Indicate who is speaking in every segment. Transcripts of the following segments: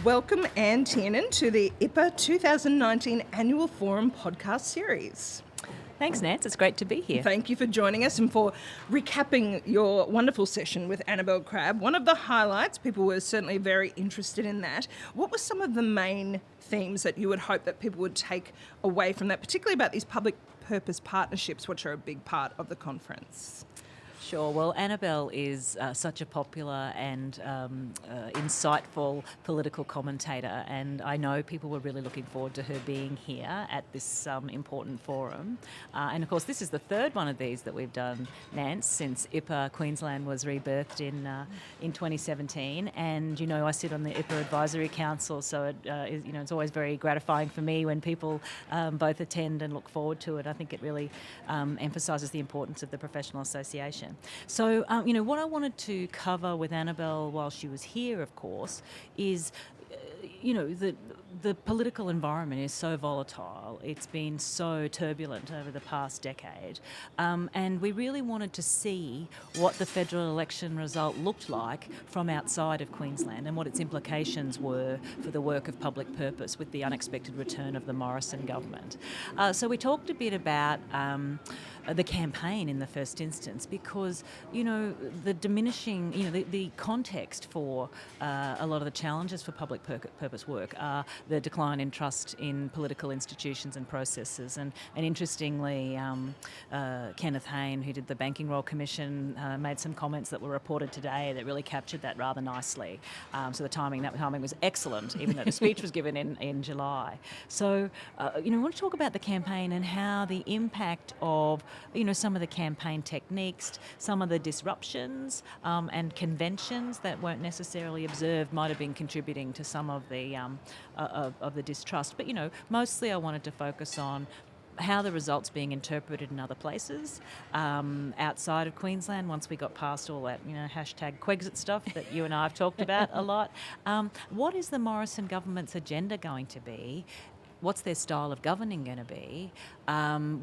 Speaker 1: Welcome, Anne Tiernan, to the IPA 2019 Annual Forum podcast series.
Speaker 2: Thanks, Nance. It's great to be here.
Speaker 1: Thank you for joining us and for recapping your wonderful session with Annabel Crabb. One of the highlights, people were certainly very interested in that. What were some of the main themes that you would hope that people would take away from that, particularly about these public purpose partnerships, which are a big part of the conference?
Speaker 2: Sure. Well, Annabel is such a popular and insightful political commentator, and I know people were really looking forward to her being here at this important forum. And of course, this is the third one of these that we've done, Nance, since IPA Queensland was rebirthed in 2017. And I sit on the IPA Advisory Council, so it's always very gratifying for me when people both attend and look forward to it. I think it really emphasises the importance of the professional association. So, what I wanted to cover with Annabel while she was here, of course, is, the political environment is so volatile. It's been so turbulent over the past decade. And we really wanted to see what the federal election result looked like from outside of Queensland and what its implications were for the work of public purpose with the unexpected return of the Morrison government. So we talked a bit about the campaign in the first instance because, the diminishing, the context for a lot of the challenges for public purpose work are the decline in trust in political institutions and processes. And interestingly, Kenneth Hayne, who did the Banking Royal Commission, made some comments that were reported today that really captured that rather nicely. So that timing was excellent, even though the speech was given in July. So, I want to talk about the campaign and how the impact of some of the campaign techniques, some of the disruptions and conventions that weren't necessarily observed might have been contributing to some of the distrust. But, mostly I wanted to focus on how the results being interpreted in other places outside of Queensland once we got past all that, hashtag Quexit stuff that you and I have talked about a lot. What is the Morrison government's agenda going to be? What's their style of governing going to be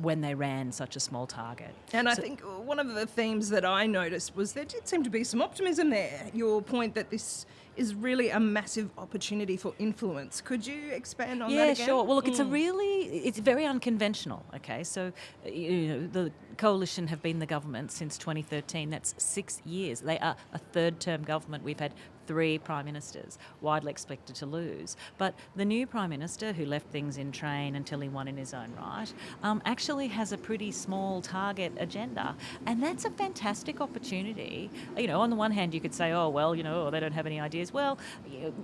Speaker 2: when they ran such a small target?
Speaker 1: And I think one of the themes that I noticed was there did seem to be some optimism there. Your point that this is really a massive opportunity for influence. Could you expand on that again?
Speaker 2: Yeah, sure. Well, look, it's very unconventional, okay? So, the Coalition have been the government since 2013. That's 6 years. They are a third-term government. We've had 3 prime ministers, widely expected to lose. But the new prime minister, who left things in train until he won in his own right, actually has a pretty small target agenda. And that's a fantastic opportunity. On the one hand, you could say, they don't have any ideas. Well,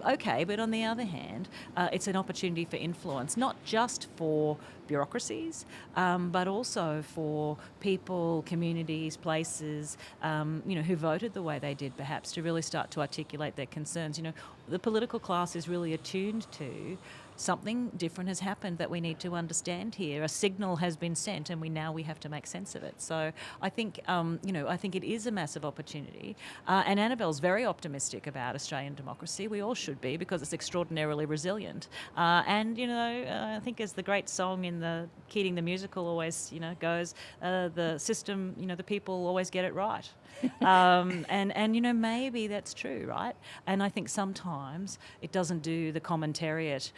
Speaker 2: okay, but on the other hand, it's an opportunity for influence, not just for bureaucracies, but also for people, communities, places, who voted the way they did, perhaps, to really start to articulate their concerns. The political class is really attuned to something different has happened that we need to understand here. A signal has been sent, and we have to make sense of it. So I think, I think it is a massive opportunity. And Annabel's very optimistic about Australian democracy. We all should be, because it's extraordinarily resilient. I think as the great song in the Keating the Musical always, goes, the system, the people always get it right. Maybe that's true, right? And I think sometimes it doesn't do the commentariat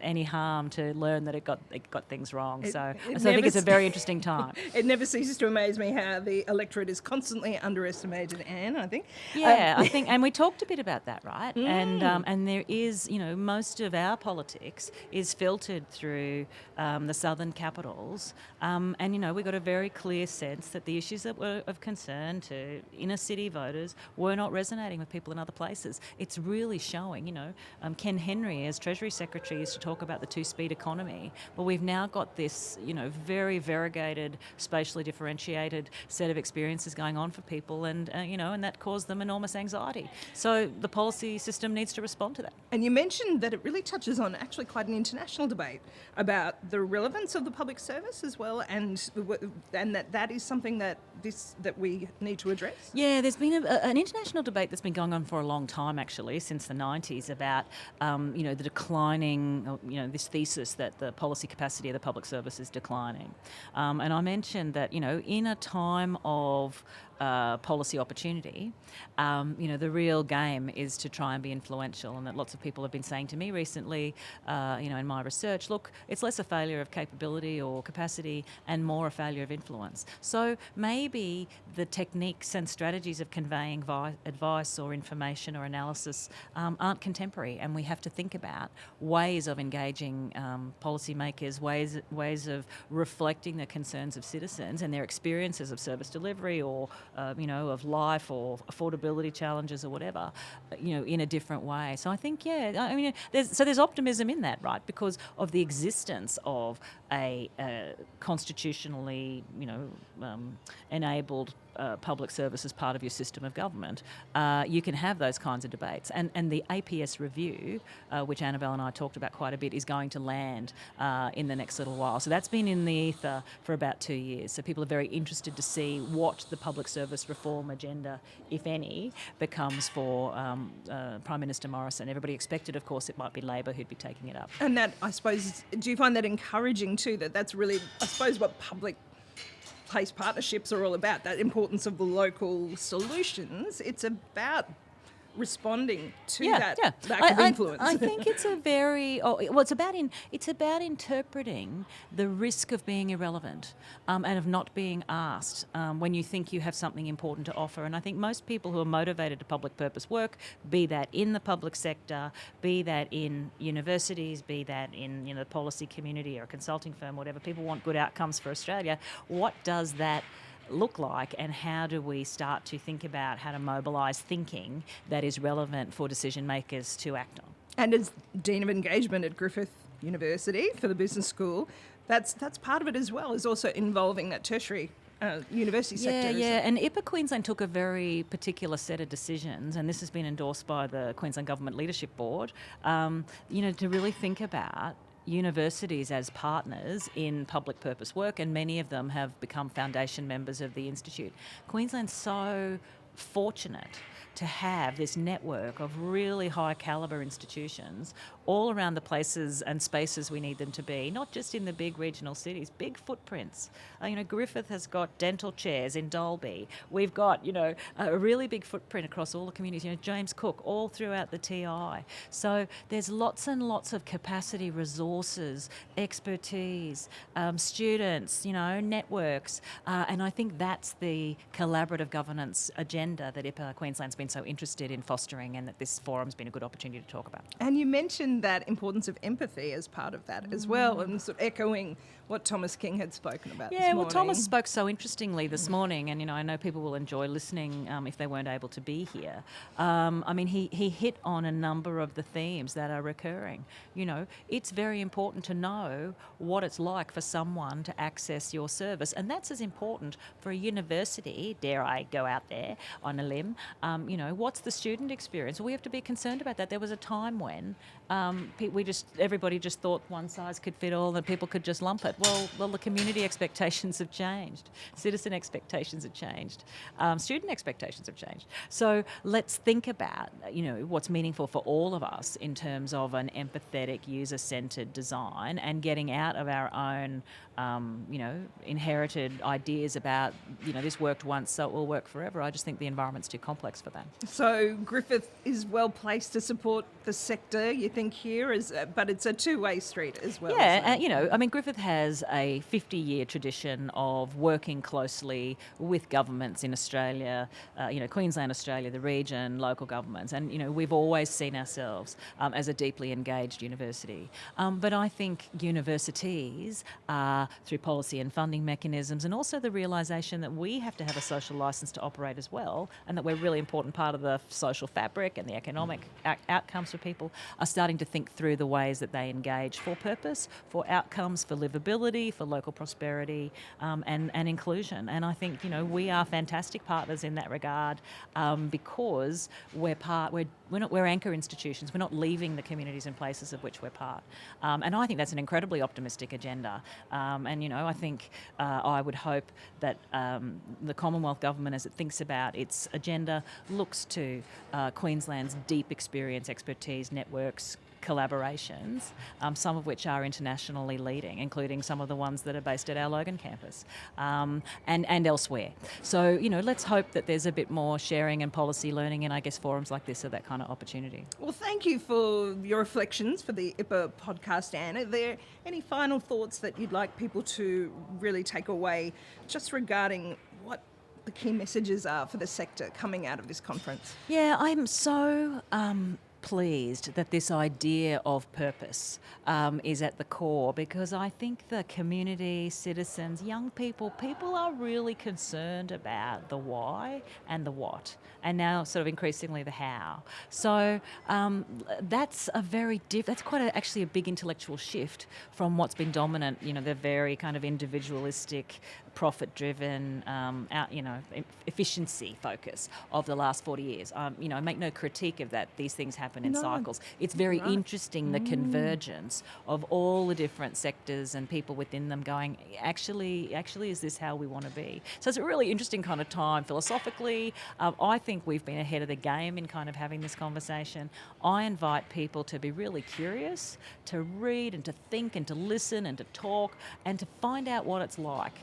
Speaker 2: any harm to learn that it got things wrong. So I think it's a very interesting time.
Speaker 1: It never ceases to amaze me how the electorate is constantly underestimated, Anne, I think.
Speaker 2: Yeah, I think, and we talked a bit about that, right? And there is, most of our politics is filtered through the southern capitals. We got a very clear sense that the issues that were of concern to inner city voters were not resonating with people in other places. It's really showing, Ken Henry as Treasury Secretary used to talk about the two-speed economy. Well, we've now got this, very variegated, spatially differentiated set of experiences going on for people, and that caused them enormous anxiety. So the policy system needs to respond to that.
Speaker 1: And you mentioned that it really touches on actually quite an international debate about the relevance of the public service as well, and that is something that we need to address.
Speaker 2: Yeah, there's been an international debate that's been going on for a long time, actually, since the 90s, about the declining, this thesis that the policy capacity of the public service is declining. And I mentioned that, in a time of policy opportunity. The real game is to try and be influential, and that lots of people have been saying to me recently, in my research, look, it's less a failure of capability or capacity and more a failure of influence. So maybe the techniques and strategies of conveying advice or information or analysis aren't contemporary, and we have to think about ways of engaging policymakers, ways of reflecting the concerns of citizens and their experiences of service delivery or of life or affordability challenges or whatever, in a different way. So I think, there's optimism in that, right? Because of the existence of a constitutionally, enabled public service as part of your system of government, you can have those kinds of debates. And the APS review, which Annabel and I talked about quite a bit, is going to land in the next little while. So that's been in the ether for about 2 years. So people are very interested to see what the public service reform agenda, if any, becomes for Prime Minister Morrison. Everybody expected, of course, it might be Labor who'd be taking it up.
Speaker 1: And that, I suppose, do you find that encouraging too, that that's really, I suppose, what public place partnerships are all about, that importance of the local solutions? It's about responding to that lack of influence.
Speaker 2: I think it's it's about interpreting the risk of being irrelevant and of not being asked when you think you have something important to offer. And I think most people who are motivated to public purpose work, be that in the public sector, be that in universities, be that in the policy community or a consulting firm, whatever, people want good outcomes for Australia. What does that look like, and how do we start to think about how to mobilise thinking that is relevant for decision makers to act on?
Speaker 1: And as Dean of Engagement at Griffith University for the Business School, that's part of it as well, is also involving that tertiary university sector.
Speaker 2: Yeah, and IPA Queensland took a very particular set of decisions, and this has been endorsed by the Queensland Government Leadership Board, to really think about universities as partners in public purpose work, and many of them have become foundation members of the Institute. Queensland's so fortunate to have this network of really high calibre institutions all around the places and spaces we need them to be, not just in the big regional cities, big footprints. Griffith has got dental chairs in Dalby. We've got, a really big footprint across all the communities, James Cook, all throughout the TI. So there's lots and lots of capacity, resources, expertise, students, networks, and I think that's the collaborative governance agenda that IPA Queensland's been so interested in fostering, and that this forum's been a good opportunity to talk about.
Speaker 1: And you mentioned that importance of empathy as part of that as well, and sort of echoing what Thomas King had spoken about this morning.
Speaker 2: Yeah, well, Thomas spoke so interestingly this morning, and I know people will enjoy listening if they weren't able to be here. He hit on a number of the themes that are recurring. It's very important to know what it's like for someone to access your service, and that's as important for a university, dare I go out there on a limb, what's the student experience? Well, we have to be concerned about that. There was a time when everybody just thought one size could fit all and people could just lump it. Well, the community expectations have changed. Citizen expectations have changed. Student expectations have changed. So let's think about, what's meaningful for all of us in terms of an empathetic, user-centred design, and getting out of our own, inherited ideas about, this worked once, so it will work forever. I just think the environment's too complex for that.
Speaker 1: So Griffith is well placed to support the sector, you think, here, but it's a two-way street as well.
Speaker 2: Yeah, Griffith has a 50-year tradition of working closely with governments in Australia, Queensland, Australia, the region, local governments, and, we've always seen ourselves as a deeply engaged university. But I think universities, through policy and funding mechanisms, and also the realisation that we have to have a social licence to operate as well, and that we're a really important part of the social fabric and the economic outcomes for people, are starting to think through the ways that they engage for purpose, for outcomes, for livability, for local prosperity, and inclusion. And I think, we are fantastic partners in that regard, because we're anchor institutions. We're not leaving the communities and places of which we're part. And I think that's an incredibly optimistic agenda. I think I would hope that the Commonwealth Government, as it thinks about its agenda, looks to Queensland's deep experience, expertise, networks, collaborations, some of which are internationally leading, including some of the ones that are based at our Logan campus and elsewhere. So, let's hope that there's a bit more sharing and policy learning, and I guess forums like this are that kind of opportunity.
Speaker 1: Well, thank you for your reflections for the IPA podcast, Anne. Are there any final thoughts that you'd like people to really take away just regarding what the key messages are for the sector coming out of this conference?
Speaker 2: Yeah, I'm so pleased that this idea of purpose is at the core, because I think the community, citizens, young people are really concerned about the why and the what, and now sort of increasingly the how. So that's actually a big intellectual shift from what's been dominant, the very kind of individualistic, profit-driven, efficiency focus of the last 40 years. I make no critique of that. These things happen in cycles. It's very interesting, the convergence of all the different sectors and people within them going, actually, is this how we want to be? So it's a really interesting kind of time philosophically. I think we've been ahead of the game in kind of having this conversation. I invite people to be really curious, to read and to think and to listen and to talk and to find out what it's like,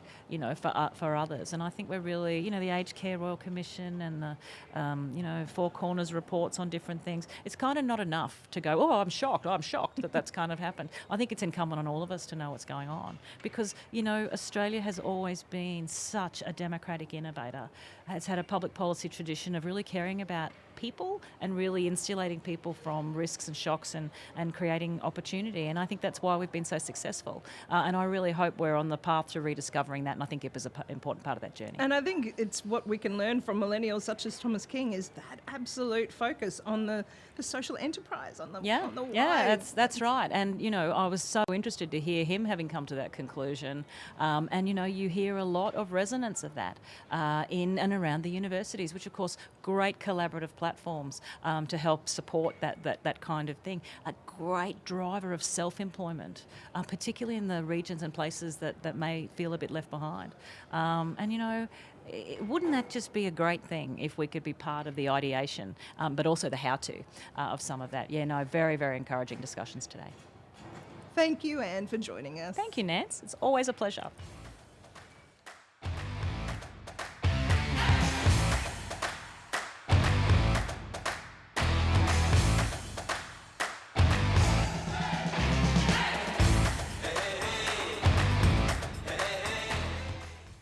Speaker 2: for others. And I think we're really, the Aged Care Royal Commission and the Four Corners reports on different things. It's kind of not enough to go, I'm shocked that that's kind of happened. I think it's incumbent on all of us to know what's going on, because, Australia has always been such a democratic innovator. It's had a public policy tradition of really caring about people and really insulating people from risks and shocks and creating opportunity. And I think that's why we've been so successful. And I really hope we're on the path to rediscovering that, and I think IP is an important part of that journey.
Speaker 1: And I think it's what we can learn from millennials such as Thomas King is that absolute focus on the social enterprise, on the why.
Speaker 2: Yeah, that's right. And, I was so interested to hear him having come to that conclusion. And, you hear a lot of resonance of that in and around the universities, which, of course, great collaborative platforms to help support that kind of thing. A great driver of self-employment, particularly in the regions and places that may feel a bit left behind. Wouldn't that just be a great thing if we could be part of the ideation, but also the how-to of some of that? Very, very encouraging discussions today.
Speaker 1: Thank you, Anne, for joining us.
Speaker 2: Thank you, Nance. It's always a pleasure.